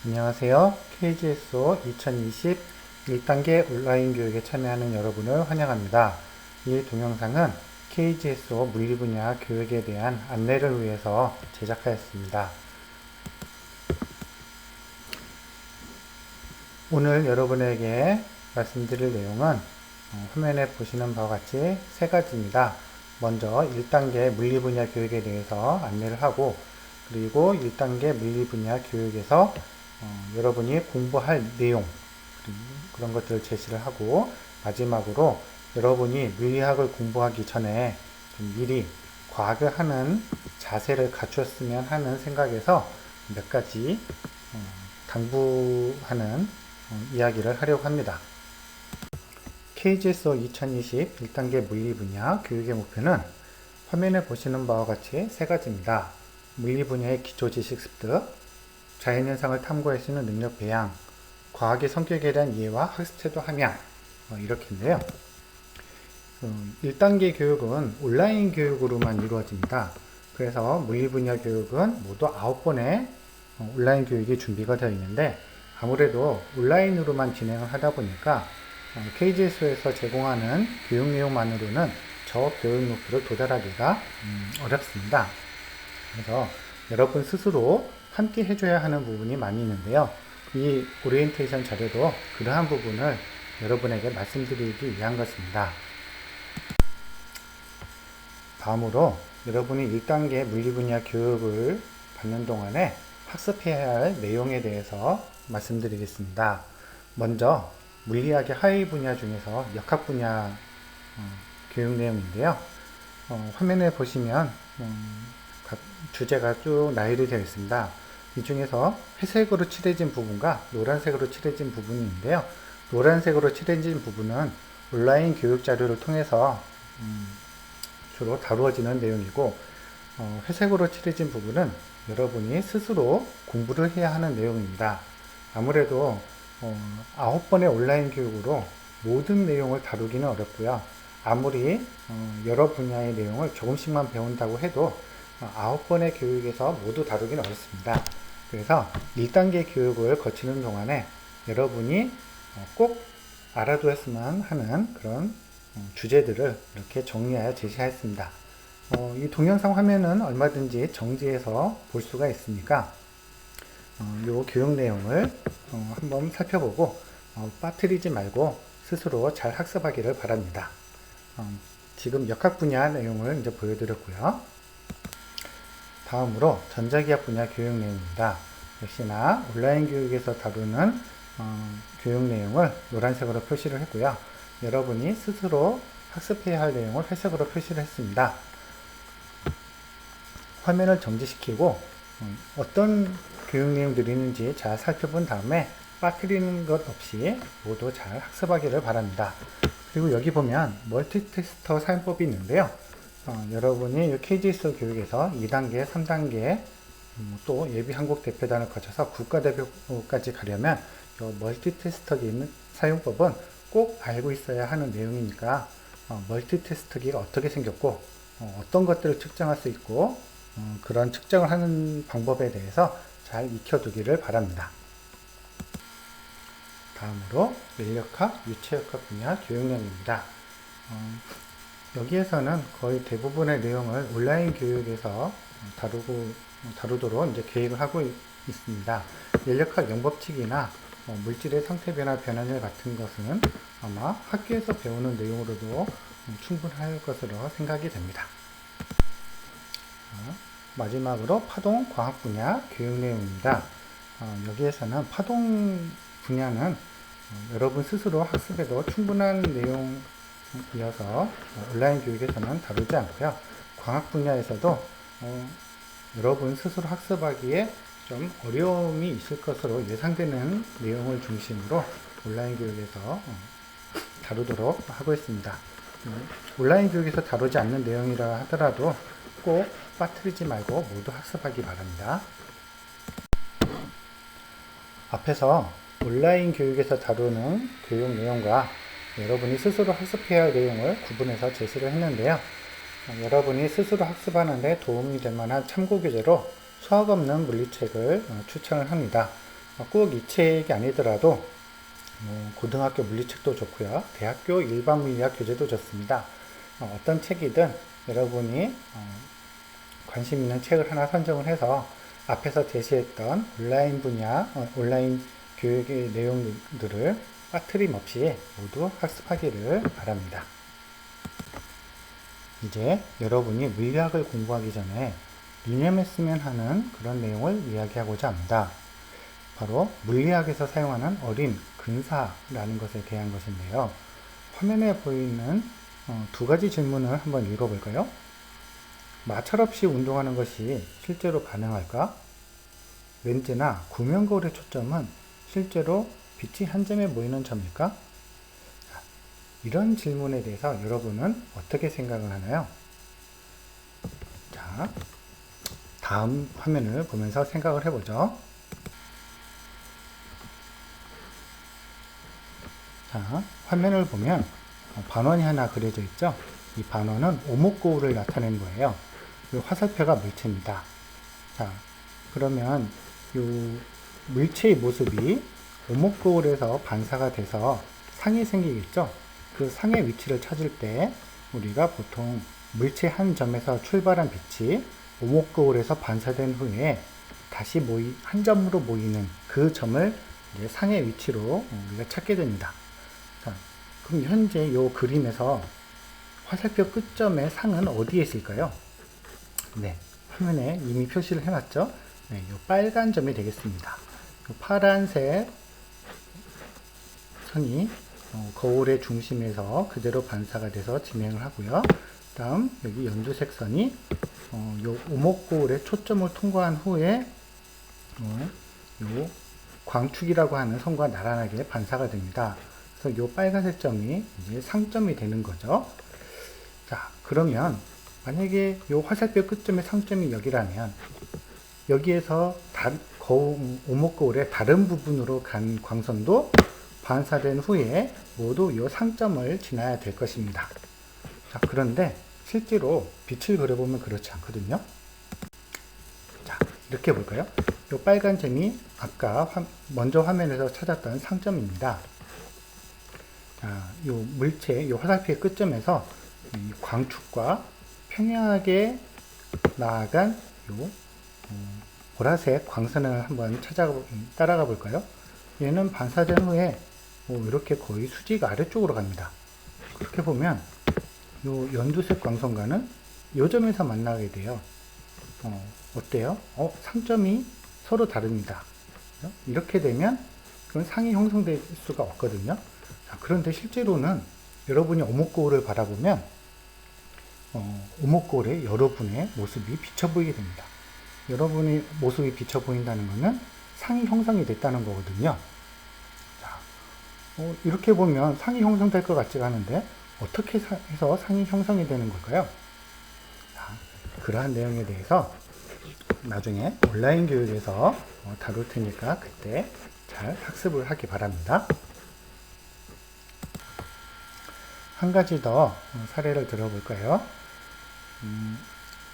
안녕하세요. KGSO 2020 1단계 온라인 교육에 참여하는 여러분을 환영합니다. 이 동영상은 KGSO 물리 분야 교육에 대한 안내를 위해서 제작하였습니다. 오늘 여러분에게 말씀드릴 내용은 화면에 보시는 바와 같이 세 가지입니다. 먼저 1단계 물리 분야 교육에 대해서 안내를 하고, 그리고 1단계 물리 분야 교육에서 여러분이 공부할 내용, 그런 것들을 제시를 하고, 마지막으로 여러분이 물리학을 공부하기 전에 좀 미리 과학을 하는 자세를 갖추었으면 하는 생각에서 몇 가지 당부하는 이야기를 하려고 합니다. KGSO 2020 1단계 물리 분야 교육의 목표는 화면에 보시는 바와 같이 세 가지입니다. 물리 분야의 기초 지식 습득, 자연현상을 탐구할 수 있는 능력 배양, 과학의 성격에 대한 이해와 학습 태도 함양, 이렇게인데요. 1단계 교육은 온라인 교육으로만 이루어집니다. 그래서 물리 분야 교육은 모두 9번의 온라인 교육이 준비가 되어 있는데, 아무래도 온라인으로만 진행을 하다 보니까 KGSO에서 제공하는 교육 내용만으로는 저 교육 목표를 도달하기가 어렵습니다. 그래서 여러분 스스로 함께 해줘야 하는 부분이 많이 있는데요. 이 오리엔테이션 자료도 그러한 부분을 여러분에게 말씀드리기 위한 것입니다. 다음으로 여러분이 1단계 물리 분야 교육을 받는 동안에 학습해야 할 내용에 대해서 말씀드리겠습니다. 먼저 물리학의 하위 분야 중에서 역학 분야 교육 내용인데요. 화면에 보시면 각 주제가 쭉 나열이 되어 있습니다. 이 중에서 회색으로 칠해진 부분과 노란색으로 칠해진 부분이 있는데요. 노란색으로 칠해진 부분은 온라인 교육 자료를 통해서 주로 다루어지는 내용이고, 회색으로 칠해진 부분은 여러분이 스스로 공부를 해야 하는 내용입니다. 아무래도 9번의 온라인 교육으로 모든 내용을 다루기는 어렵고요. 아무리 여러 분야의 내용을 조금씩만 배운다고 해도 9번의 교육에서 모두 다루기는 어렵습니다. 그래서 1단계 교육을 거치는 동안에 여러분이 꼭 알아두었으면 하는 그런 주제들을 이렇게 정리하여 제시하였습니다. 이 동영상 화면은 얼마든지 정지해서 볼 수가 있으니까 이 교육 내용을 한번 살펴보고 빠뜨리지 말고 스스로 잘 학습하기를 바랍니다. 지금 역학 분야 내용을 이제 보여드렸고요. 다음으로 전자기학 분야 교육 내용입니다. 역시나 온라인 교육에서 다루는 교육 내용을 노란색으로 표시를 했고요. 여러분이 스스로 학습해야 할 내용을 회색으로 표시를 했습니다. 화면을 정지시키고 어떤 교육 내용들이 있는지 잘 살펴본 다음에 빠뜨리는 것 없이 모두 잘 학습하기를 바랍니다. 그리고 여기 보면 멀티테스터 사용법이 있는데요. 여러분이 KGSO 교육에서 2단계, 3단계 또 예비 한국 대표단을 거쳐서 국가대표까지 가려면 이 멀티테스터기 있는 사용법은 꼭 알고 있어야 하는 내용이니까 멀티테스터기가 어떻게 생겼고 어떤 것들을 측정할 수 있고 그런 측정을 하는 방법에 대해서 잘 익혀두기를 바랍니다. 다음으로 인력학, 유체역학 분야 교육량입니다. 여기에서는 거의 대부분의 내용을 온라인 교육에서 다루도록 이제 계획을 하고 있습니다. 인력학 영법칙이나 물질의 상태 변화, 변환율 같은 것은 아마 학교에서 배우는 내용으로도 충분할 것으로 생각이 됩니다. 마지막으로 파동 과학 분야 교육 내용입니다. 여기에서는 파동 분야는 여러분 스스로 학습에도 충분한 내용이어서 온라인 교육에서는 다루지 않고요. 과학 분야에서도 여러분 스스로 학습하기에 좀 어려움이 있을 것으로 예상되는 내용을 중심으로 온라인 교육에서 다루도록 하고 있습니다. 온라인 교육에서 다루지 않는 내용이라 하더라도 꼭 빠뜨리지 말고 모두 학습하기 바랍니다. 앞에서 온라인 교육에서 다루는 교육 내용과 여러분이 스스로 학습해야 할 내용을 구분해서 제시를 했는데요. 여러분이 스스로 학습하는 데 도움이 될 만한 참고 교재로 수학 없는 물리책을 추천을 합니다. 꼭 이 책이 아니더라도 고등학교 물리책도 좋고요. 대학교 일반 물리학 교재도 좋습니다. 어떤 책이든 여러분이 관심 있는 책을 하나 선정을 해서 앞에서 제시했던 온라인 교육의 내용들을 빠트림 없이 모두 학습하기를 바랍니다. 이제 여러분이 물리학을 공부하기 전에 유념했으면 하는 그런 내용을 이야기하고자 합니다. 바로 물리학에서 사용하는 어림, 근사라는 것에 대한 것인데요. 화면에 보이는 두 가지 질문을 한번 읽어볼까요? 마찰 없이 운동하는 것이 실제로 가능할까? 렌즈나 구명 거울의 초점은 실제로 빛이 한 점에 모이는 점일까? 이런 질문에 대해서 여러분은 어떻게 생각을 하나요? 자, 다음 화면을 보면서 생각을 해보죠. 자, 화면을 보면 반원이 하나 그려져 있죠? 이 반원은 오목거울을 나타내는 거예요. 이 화살표가 물체입니다. 자, 그러면 이 물체의 모습이 오목거울에서 반사가 돼서 상이 생기겠죠? 그 상의 위치를 찾을 때 우리가 보통 물체 한 점에서 출발한 빛이 오목거울에서 반사된 후에 다시 한 점으로 모이는 그 점을 이제 상의 위치로 우리가 찾게 됩니다. 자, 그럼 현재 이 그림에서 화살표 끝점의 상은 어디에 있을까요? 네, 화면에 이미 표시를 해놨죠? 네, 이 빨간 점이 되겠습니다. 이 파란색 선이 거울의 중심에서 그대로 반사가 돼서 진행을 하고요. 다음 여기 연두색 선이 이 오목거울의 초점을 통과한 후에 요 광축이라고 하는 선과 나란하게 반사가 됩니다. 그래서 이 빨간색 점이 이제 상점이 되는 거죠. 자, 그러면 만약에 이 화살표 끝점의 상점이 여기라면 여기에서 오목거울의 다른 부분으로 간 광선도 반사된 후에 모두 이 상점을 지나야 될 것입니다. 자, 그런데 실제로 빛을 그려보면 그렇지 않거든요. 자, 이렇게 볼까요? 이 빨간 점이 아까 먼저 화면에서 찾았던 상점입니다. 자, 이 물체, 이 화살표의 끝점에서 이 광축과 평행하게 나아간 이 보라색 광선을 한번 따라가 볼까요? 얘는 반사된 후에 이렇게 거의 수직 아래쪽으로 갑니다. 그렇게 보면 이 연두색 광선과는 이 점에서 만나게 돼요. 어때요? 상점이 서로 다릅니다. 이렇게 되면 그건 상이 형성될 수가 없거든요. 자, 그런데 실제로는 여러분이 오목거울을 바라보면 오목거울에 여러분의 모습이 비쳐 보이게 됩니다. 여러분의 모습이 비쳐 보인다는 것은 상이 형성이 됐다는 거거든요. 자, 이렇게 보면 상이 형성될 것 같지가 않은데 어떻게 해서 상이 형성이 되는 걸까요? 자, 그러한 내용에 대해서 나중에 온라인 교육에서 다룰 테니까 그때 잘 학습을 하기 바랍니다. 한 가지 더 사례를 들어볼까요?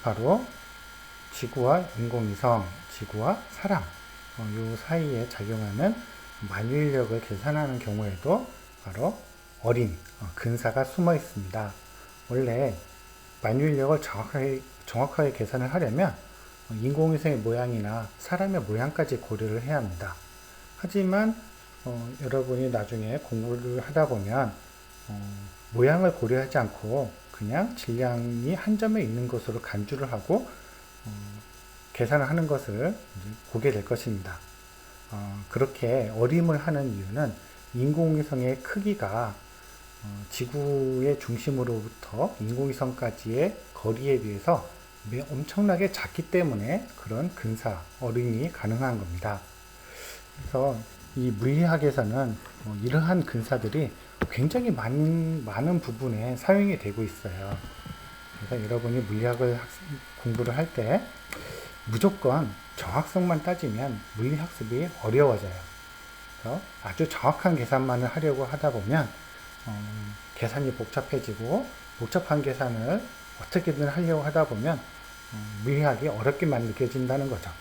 바로 지구와 인공위성, 지구와 사람, 이 사이에 작용하는 만유인력을 계산하는 경우에도 바로 어림, 근사가 숨어 있습니다. 원래 만유인력을 정확하게 계산을 하려면 인공위성의 모양이나 사람의 모양까지 고려를 해야 합니다. 하지만 여러분이 나중에 공부를 하다 보면 모양을 고려하지 않고 그냥 질량이 한 점에 있는 것으로 간주를 하고 계산을 하는 것을 보게 될 것입니다. 그렇게 어림을 하는 이유는 인공위성의 크기가 지구의 중심으로부터 인공위성까지의 거리에 비해서 엄청나게 작기 때문에 그런 근사, 어림이 가능한 겁니다. 그래서 이 물리학에서는 이러한 근사들이 굉장히 많은 부분에 사용이 되고 있어요. 그래서 여러분이 물리학을 공부를 할 때 무조건 정확성만 따지면 물리학습이 어려워져요. 그래서 아주 정확한 계산만을 하려고 하다 보면 계산이 복잡해지고 복잡한 계산을 어떻게든 하려고 하다 보면 물리학이 어렵게만 느껴진다는 거죠.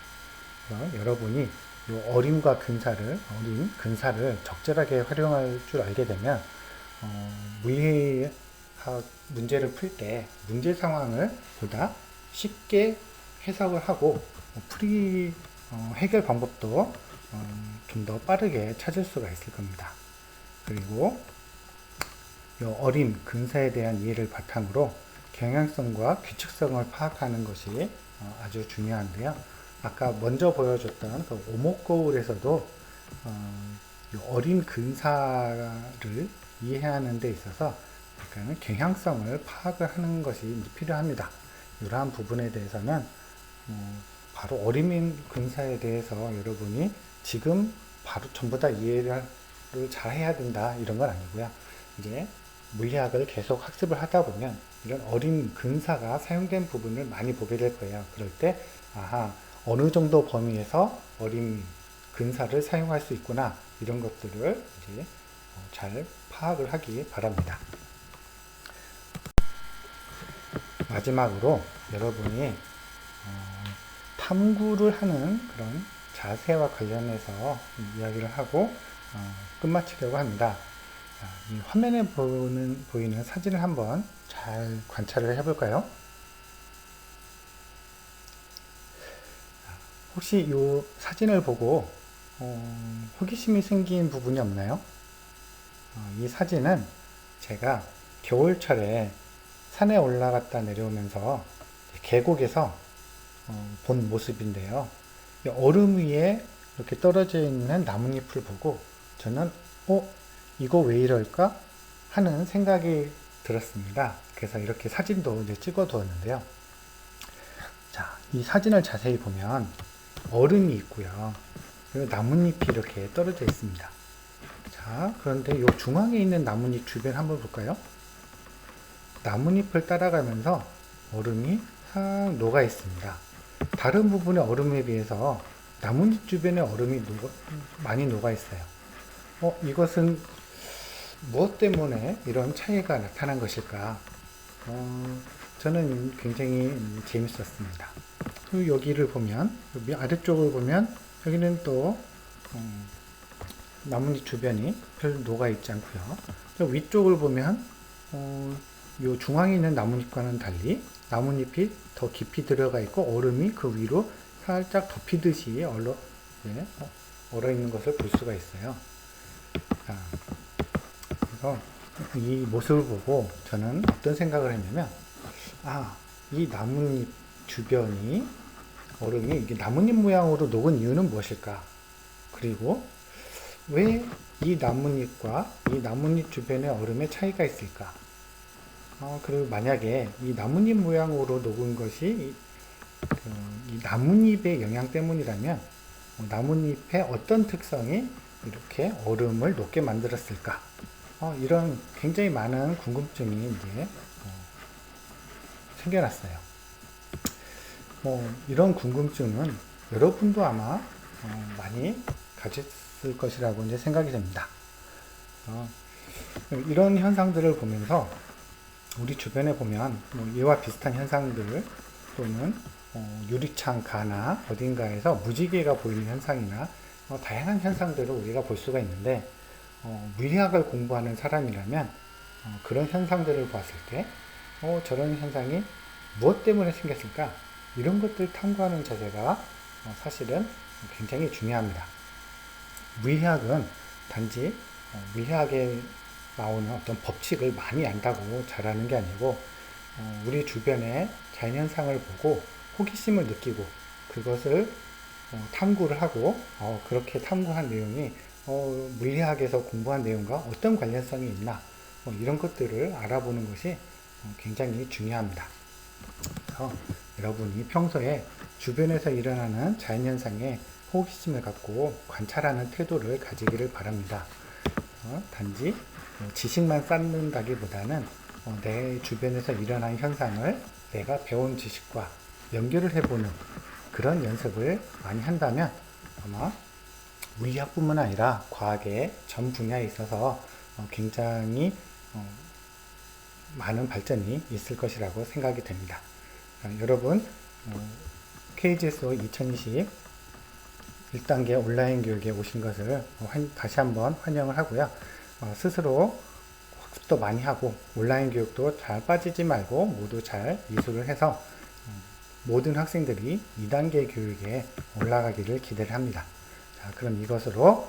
그래서 여러분이 요 어림과 근사를 적절하게 활용할 줄 알게 되면 물리학 문제를 풀 때 문제 상황을 보다 쉽게 해석을 하고 해결 방법도 좀 더 빠르게 찾을 수가 있을 겁니다. 그리고 이 어림, 근사에 대한 이해를 바탕으로 경향성과 규칙성을 파악하는 것이 아주 중요한데요. 아까 먼저 보여줬던 그 오목거울에서도 이 어림 근사를 이해하는 데 있어서 약간은 경향성을 파악을 하는 것이 필요합니다. 이러한 부분에 대해서는 바로 어림 근사에 대해서 여러분이 지금 바로 전부 다 이해를 잘 해야 된다 이런 건 아니고요. 이제 물리학을 계속 학습을 하다 보면 이런 어림 근사가 사용된 부분을 많이 보게 될 거예요. 그럴 때 아하 어느 정도 범위에서 어림 근사를 사용할 수 있구나 이런 것들을 이제 잘 파악을 하기 바랍니다. 마지막으로 여러분이 탐구를 하는 그런 자세와 관련해서 이야기를 하고 끝마치려고 합니다. 이 화면에 보이는 사진을 한번 잘 관찰을 해볼까요? 혹시 이 사진을 보고 호기심이 생긴 부분이 없나요? 이 사진은 제가 겨울철에 산에 올라갔다 내려오면서 계곡에서 본 모습인데요. 얼음 위에 이렇게 떨어져 있는 나뭇잎을 보고 저는 이거 왜 이럴까? 하는 생각이 들었습니다. 그래서 이렇게 사진도 이제 찍어 두었는데요. 자, 이 사진을 자세히 보면 얼음이 있고요. 그리고 나뭇잎이 이렇게 떨어져 있습니다. 자, 그런데 이 중앙에 있는 나뭇잎 주변 한번 볼까요? 나뭇잎을 따라가면서 얼음이 싹 녹아 있습니다. 다른 부분의 얼음에 비해서 나뭇잎 주변에 얼음이 많이 녹아 있어요. 이것은 무엇 때문에 이런 차이가 나타난 것일까? 저는 굉장히 재밌었습니다. 그리고 여기를 보면, 여기 아래쪽을 보면, 여기는 또, 나뭇잎 주변이 별로 녹아 있지 않고요. 위쪽을 보면, 요 중앙에 있는 나뭇잎과는 달리, 나뭇잎이 더 깊이 들어가 있고, 얼음이 그 위로 살짝 덮이듯이 얼어 있는 것을 볼 수가 있어요. 자, 그래서 이 모습을 보고 저는 어떤 생각을 했냐면, 이 나뭇잎 주변이 얼음이 이게 나뭇잎 모양으로 녹은 이유는 무엇일까? 그리고 왜 이 나뭇잎과 이 나뭇잎 주변의 얼음의 차이가 있을까? 그리고 만약에 이 나뭇잎 모양으로 녹은 것이 이 나뭇잎의 영향 때문이라면 나뭇잎의 어떤 특성이 이렇게 얼음을 녹게 만들었을까? 이런 굉장히 많은 궁금증이 이제 생겨났어요. 이런 궁금증은 여러분도 아마 많이 가졌을 것이라고 이제 생각이 됩니다. 이런 현상들을 보면서 우리 주변에 보면 이와 비슷한 현상들 또는 유리창 가나 어딘가에서 무지개가 보이는 현상이나 다양한 현상들을 우리가 볼 수가 있는데 물리학을 공부하는 사람이라면 그런 현상들을 봤을 때 저런 현상이 무엇 때문에 생겼을까? 이런 것들 탐구하는 자세가 사실은 굉장히 중요합니다. 물리학은 단지 물리학에 나오는 어떤 법칙을 많이 안다고 잘하는 게 아니고 우리 주변의 자연현상을 보고 호기심을 느끼고 그것을 탐구를 하고 그렇게 탐구한 내용이 물리학에서 공부한 내용과 어떤 관련성이 있나 이런 것들을 알아보는 것이 굉장히 중요합니다. 그래서 여러분이 평소에 주변에서 일어나는 자연현상에 호기심을 갖고 관찰하는 태도를 가지기를 바랍니다. 단지 지식만 쌓는다기보다는 내 주변에서 일어난 현상을 내가 배운 지식과 연결을 해보는 그런 연습을 많이 한다면 아마 물리학뿐만 아니라 과학의 전 분야에 있어서 굉장히 많은 발전이 있을 것이라고 생각이 됩니다. 여러분 KGSO 2020 1단계 온라인 교육에 오신 것을 다시 한번 환영을 하고요. 스스로 학습도 많이 하고 온라인 교육도 잘 빠지지 말고 모두 잘 이수를 해서 모든 학생들이 2단계 교육에 올라가기를 기대를 합니다. 자, 그럼 이것으로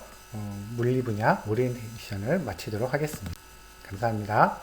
물리 분야 오리엔테이션을 마치도록 하겠습니다. 감사합니다.